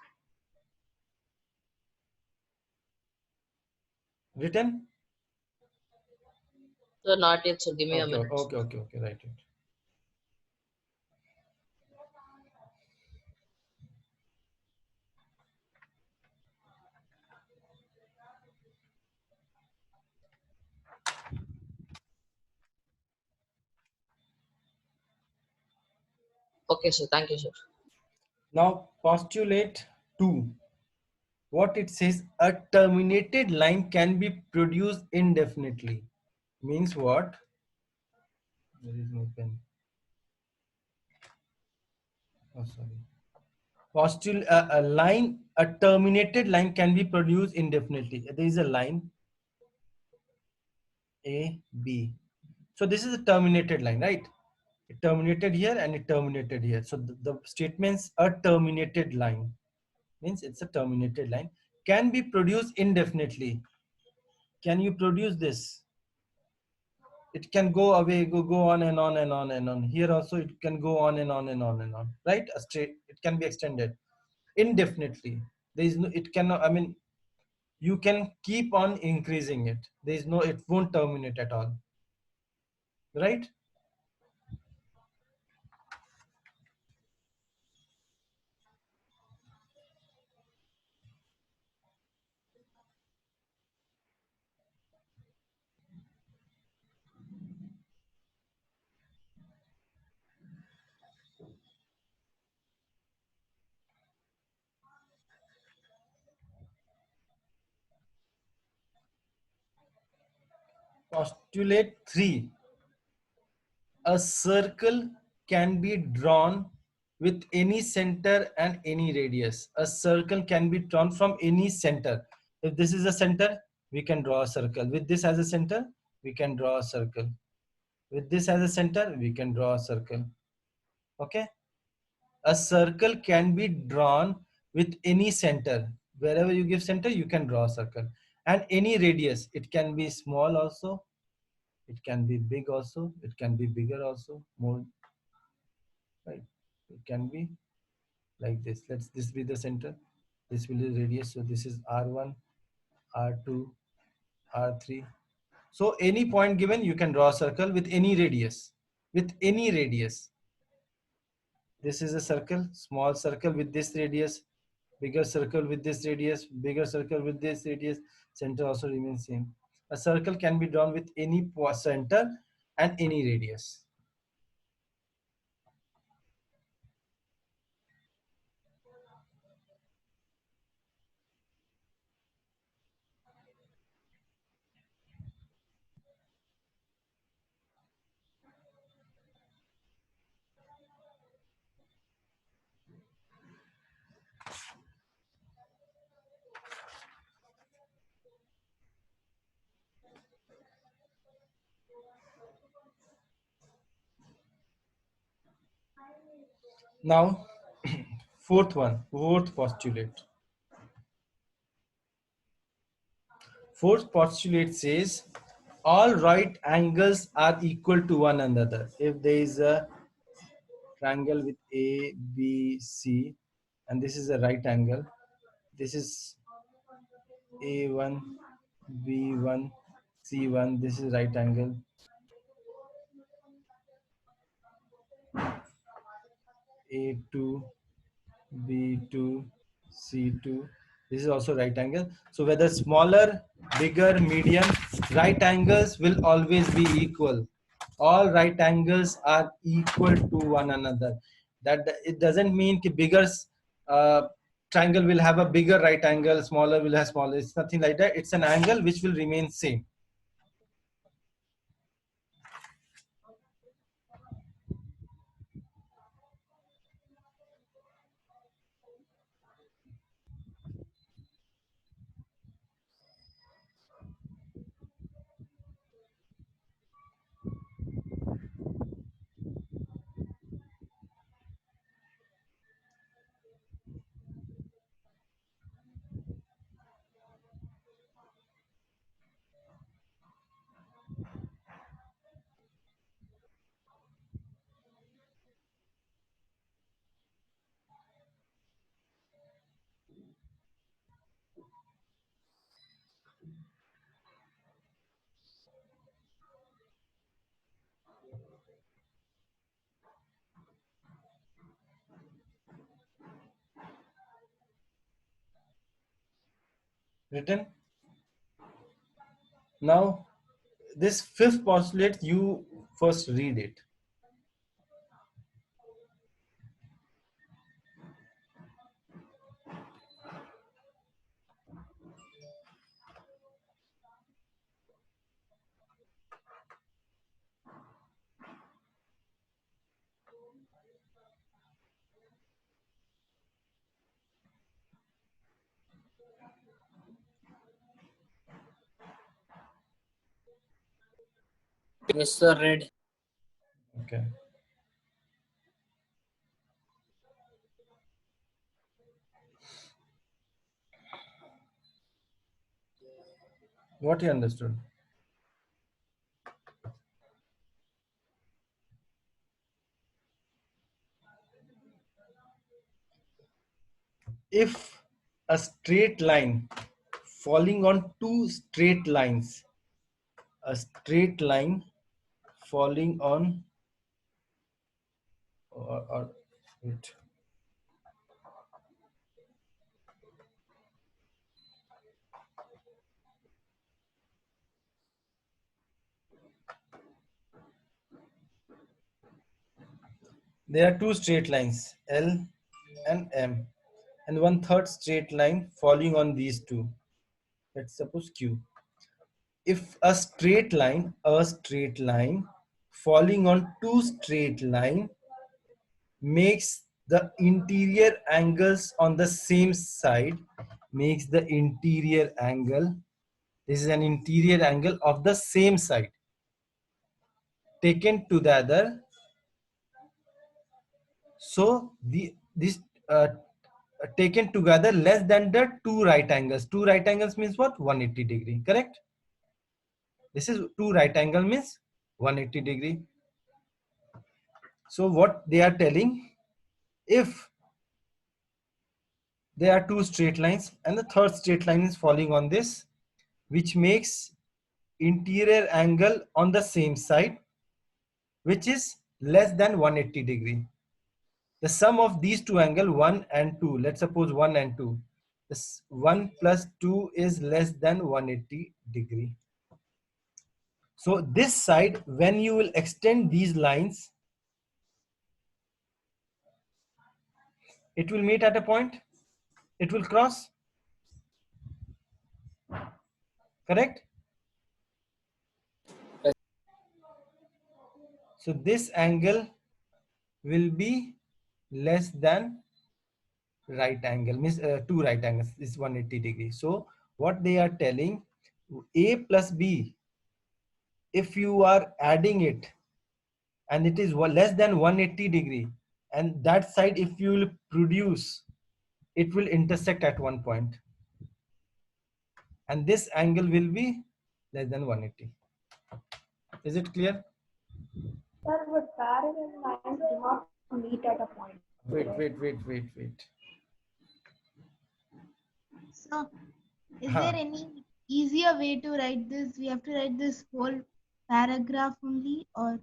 written. So not yet, so give me a minute. Okay. Write it. Okay, sir. Thank you, sir. Now postulate 2. What it says, a terminated line can be produced indefinitely. Means what? There is no pen. Oh, sorry. A terminated line can be produced indefinitely. There is a line A, B. So this is a terminated line, right? It terminated here and it terminated here. So the statements a terminated line means it's a terminated line can be produced indefinitely. Can you produce this? It can go away, go on and on and on and on. Here also it can go on and on and on and on, right? It can be extended indefinitely. There is no, it cannot, I mean, you can keep on increasing it. There is no, it won't terminate at all, right? Postulate 3. A circle can be drawn with any center and any radius. A circle can be drawn from any center. If this is a center, we can draw a circle. With this as a center, we can draw a circle. With this as a center, we can draw a circle. Okay? A circle can be drawn with any center. Wherever you give center, you can draw a circle. And any radius. It can be small also. It can be big also. It can be bigger also. More, right? It can be like this. Let's this be the center. This will be the radius. So this is R1, R2, R3. So any point given, you can draw a circle with any radius. With any radius. This is a circle, small circle with this radius, bigger circle with this radius, bigger circle with this radius. Center also remains same. A circle can be drawn with any center and any radius. Now, fourth postulate. Fourth postulate says all right angles are equal to one another. If there is a triangle with A, B, C, and this is a right angle, this is A1, B1, C1, this is right angle. A2, B2, C2, this is also right angle. So whether smaller, bigger, medium, right angles will always be equal. All right angles are equal to one another. That it doesn't mean that bigger triangle will have a bigger right angle, smaller will have smaller. It's nothing like that. It's an angle which will remain same. Written? Now, this fifth postulate, you first read it. Yes, sir. Read. Okay. What you understood? If a straight line falling on two straight lines, a straight line falling on or wait. There are two straight lines, L and M, and one third straight line falling on these two. Let's suppose Q. if a straight line falling on two straight line makes the interior angles on the same side, makes the interior angle, this is an interior angle of the same side, taken together. So this taken together less than the two right angles. Two right angles means what? 180 degree, correct? This is two right angle means 180 degree. So what they are telling, if there are two straight lines and the third straight line is falling on this, which makes interior angle on the same side, which is less than 180 degree. The sum of these two angles, 1 and 2, let's suppose 1 and 2, this 1 plus 2 is less than 180 degree. So this side, when you will extend these lines, it will meet at a point, it will cross, correct? Yes. So this angle will be less than right angle, means two right angles is 180 degrees. So what they are telling, A plus B, if you are adding it and it is less than 180 degree, and that side if you will produce, it will intersect at one point, and this angle will be less than 180. Is it clear? Sir, but parallel lines do not meet at a point. Wait. So, is Huh. there any easier way to write this? We have to write this whole paragraph only, or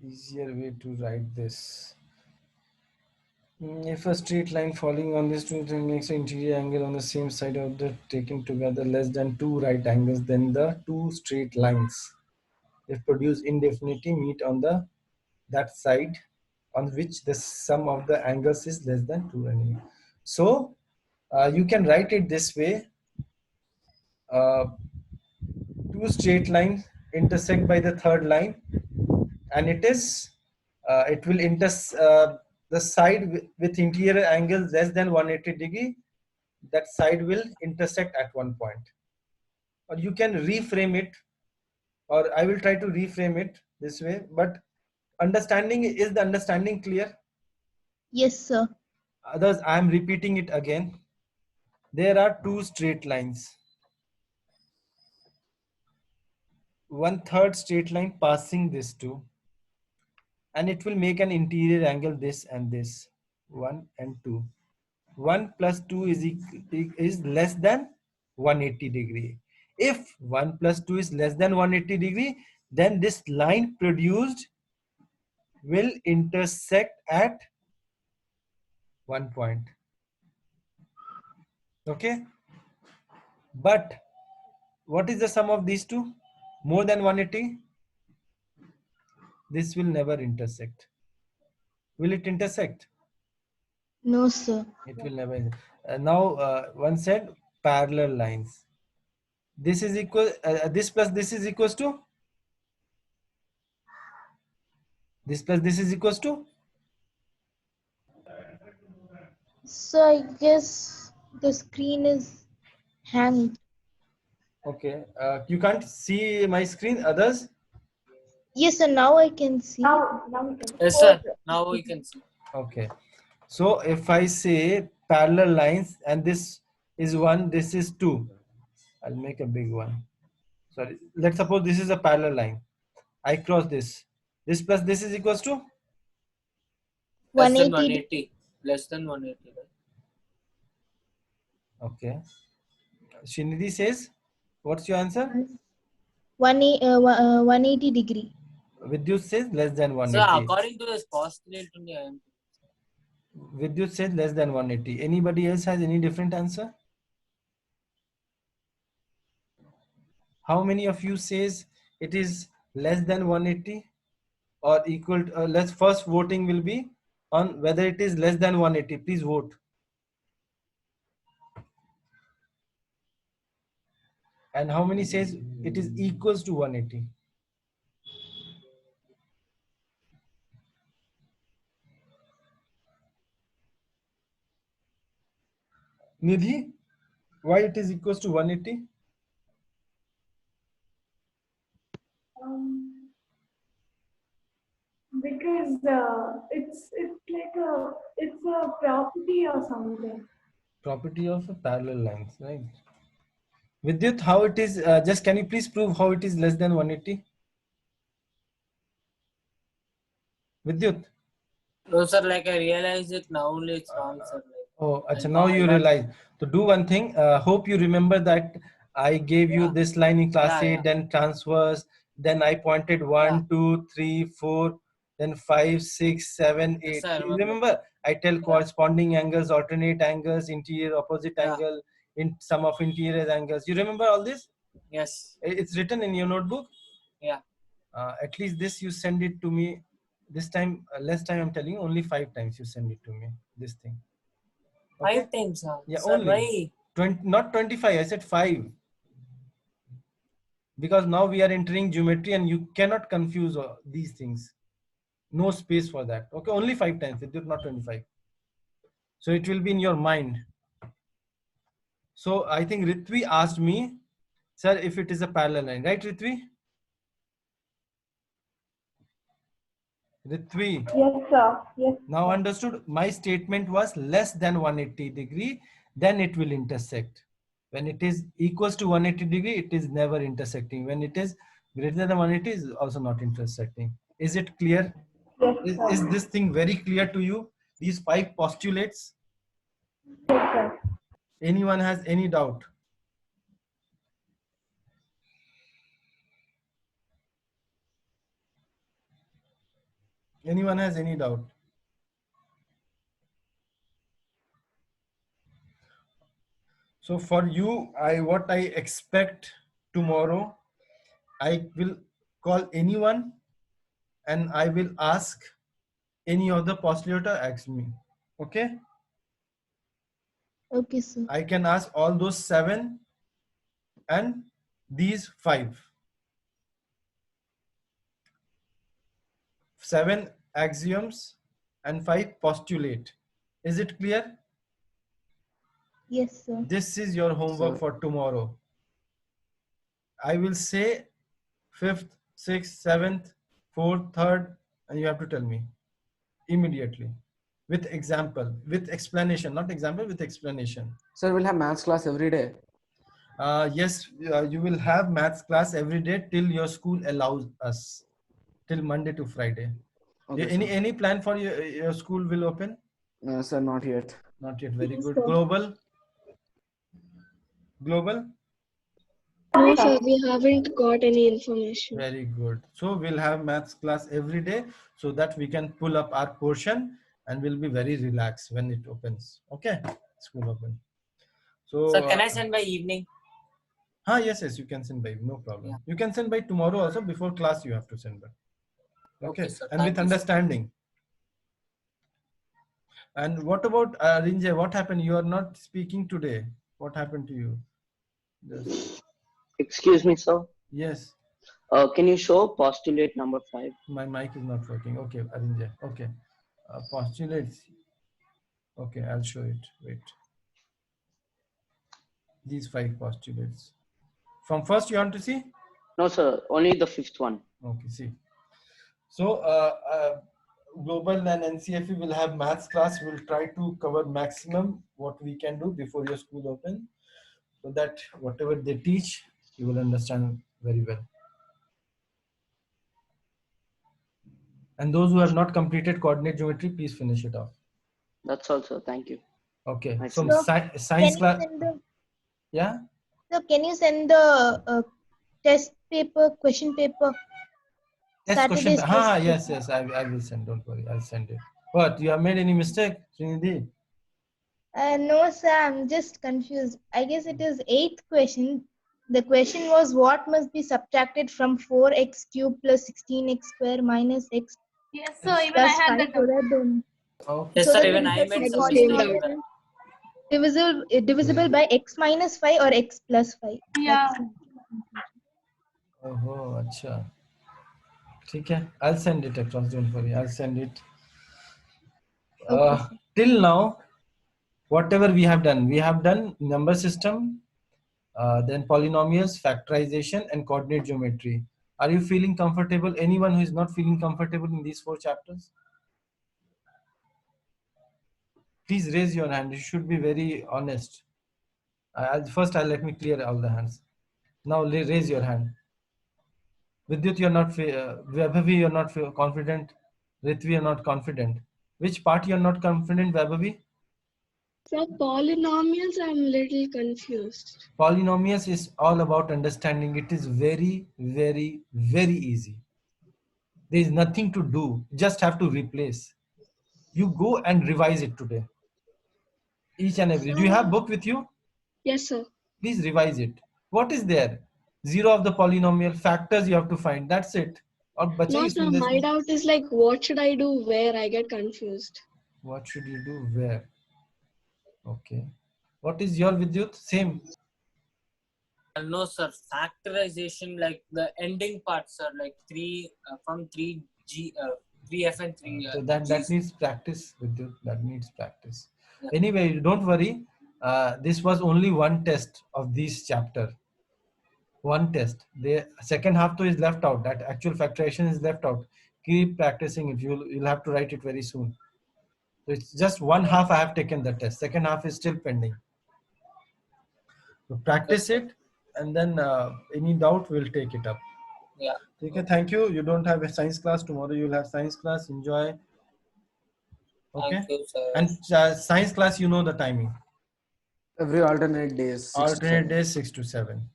Easier way to write this. If a straight line falling on this two makes an interior angle on the same side of the taken together less than two right angles, then the two straight lines, if produced indefinitely, meet on that side on which the sum of the angles is less than 2. So you can write it this way: two straight lines intersect by the third line, and it will the side with interior angle less than 180 degree, that side will intersect at one point. Or you can reframe it, or I will try to reframe it this way. But is the understanding clear? yes, sir. Others, I am repeating it again. There are two straight lines. One third straight line passing this two, and it will make an interior angle this and this, 1 and 2. 1 plus 2 is less than 180 degree. If 1 plus 2 is less than 180 degree, then this line produced will intersect at one point. Okay? But what is the sum of these two? More than 180? This will never intersect. Will it intersect? No, sir. It will never. Now one said parallel lines. This is equal. This plus this is equals to. This plus this is equals to. So I guess the screen is hanged. Okay. You can't see my screen. Others. Yes, sir. Now I can see. Now we can. Yes, sir. Now we can see. Okay. So if I say parallel lines and this is 1, this is 2. I'll make a big one. Sorry. Let's suppose this is a parallel line. I cross this. This plus this is equals to? Less than 180. 180. Less than 180. Right? Okay. Srinidhi says, what's your answer? 180 degree. Vidyut says less than So 180. according to this postulate only I am. Vidyut says less than 180. Anybody else has any different answer? How many of you says it is less than 180 or equal to, let's first voting will be on whether it is less than 180. Please vote. And how many says it is equals to 180? Nidhi, why it is equals to 180? Because it's a property or something. Property of a parallel lines, right? Vidyut, how it is, just can you please prove how it is less than 180? Vidyut. No, sir, like I realized it now only it's wrong, sir. Oh, achha, now you realize. To do one thing, hope you remember that I gave you this line in class 8, then transverse, then I pointed 1, 2, 3, 4, then 5, 6, 7, 8. Yes, I You remember? I tell corresponding angles, alternate angles, interior, opposite angle, in sum of interior angles. You remember all this? Yes. It's written in your notebook? Yeah. At least this you send it to me. This time, less time I'm telling you, only 5 times you send it to me, this thing. Okay? 5 times, huh? Yeah, Sir, only. why? 20, not 25, I said 5. Because now we are entering geometry and you cannot confuse these things. No space for that. Okay, only 5 times, it did not 25. So it will be in your mind. So I think Ritvi asked me, sir, if it is a parallel line, right, Ritvi? Ritvi. Yes, sir. Yes. Now understood, my statement was less than 180 degree, then it will intersect. When it is equals to 180 degree, it is never intersecting. When it is greater than 180, it is also not intersecting. Is it clear? Yes, Is sir. this thing very clear to you? These 5 postulates? Yes, sir. Anyone has any doubt? Anyone has any doubt? So for you, what I expect tomorrow, I will call anyone and I will ask any of the postulator ask me. Okay? Okay, sir. I can ask all those 7 and these 5. 7 axioms and 5 postulate. Is it clear? Yes, sir. This is your homework for tomorrow. I will say 5th, 6th, 7th, 4th, 3rd, and you have to tell me immediately with example, with explanation, not example, with explanation. Sir, we'll have maths class every day. Yes, you will have maths class every day till your school allows us, till Monday to Friday. Okay, any plan for your school will open? No, sir, not yet. Not yet. Very Yes, good. sir. Global? No, sir, we haven't got any information. Very good. So we'll have maths class every day so that we can pull up our portion and we'll be very relaxed when it opens. Okay? School open. So Sir, can I send by evening? Yes, you can send by, no problem. You can send by tomorrow also, before class you have to send by. Okay, sir. and with understanding. And what about Rinjay? What happened? You are not speaking today. What happened to you? Yes. Excuse me, sir. Yes. Can you show postulate number 5? My mic is not working. Okay, Rinjay. Okay. Postulates. Okay, I'll show it. Wait. These 5 postulates. From first you want to see? No, sir. Only the 5th one. Okay, see. So Global and NCFE will have maths class. We'll try to cover maximum what we can do before your school open, so that whatever they teach, you will understand very well. And those who have not completed coordinate geometry, please finish it off. That's all, sir. Thank you. Okay. I From see. science class. Yeah. So can you send the test paper, question paper? Test question. Saturday's test Yes. I will send. Don't worry. I'll send it. What? You have made any mistake, Srinidhi? No, sir, I'm just confused. I guess it is 8th question. The question was, what must be subtracted from 4x cubed plus 16x square minus x Yes, sir. Even plus I had 5 that so doubt. that the, Okay. Yes, so sir. that Even the I made intercept some point mistake. is divisible by x minus 5 or x plus 5. Yeah. ओहो अच्छा ठीक है. I'll send it across. Don't worry. I'll send it. Okay, sir. Till now, whatever we have done number system, then polynomials, factorization, and coordinate geometry. Are you feeling comfortable? Anyone who is not feeling comfortable in these 4 chapters? Please raise your hand. You should be very honest. First, let me clear all the hands. Now raise your hand. Vidyut, you're not. Vaibhavi, you're not confident. Ritvi, you're not confident. Which part you're not confident, Vaibhavi? For polynomials, I'm little confused. Polynomials is all about understanding. It is very, very, very easy. There is nothing to do. Just have to replace. You go and revise it today. Each and every. Do you have book with you? Yes, sir. Please revise it. What is there? Zero of the polynomial factors you have to find. That's it. Or No, sir. My doubt is like, what should I do where? I get confused. What should you do where? Okay. What is your Vidyut? Same. No, sir. Factorization, like the ending part, sir, like 3 from 3G, 3F and 3. So that needs practice, Vidyut. That needs practice. Yeah. Anyway, don't worry. This was only one test of this chapter. One test. The second half though is left out. That actual factorization is left out. Keep practicing it. You'll have to write it very soon. So it's just one half I have taken the test. Second half is still pending. So practice it, and then any doubt we'll take it up. Yeah. Okay, thank you. You don't have a science class tomorrow. You'll have science class. Enjoy. Okay. Thank you, sir. And science class, you know the timing. Every alternate days. Alternate days 6 to 7.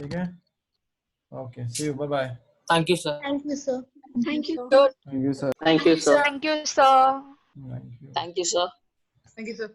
Okay. Okay. See you. Bye bye. Thank you, sir. Thank you, sir. Thank you. Thank you, sir. Thank you, sir. Thank you, sir. Thank you. Thank you, sir. Thank you, sir.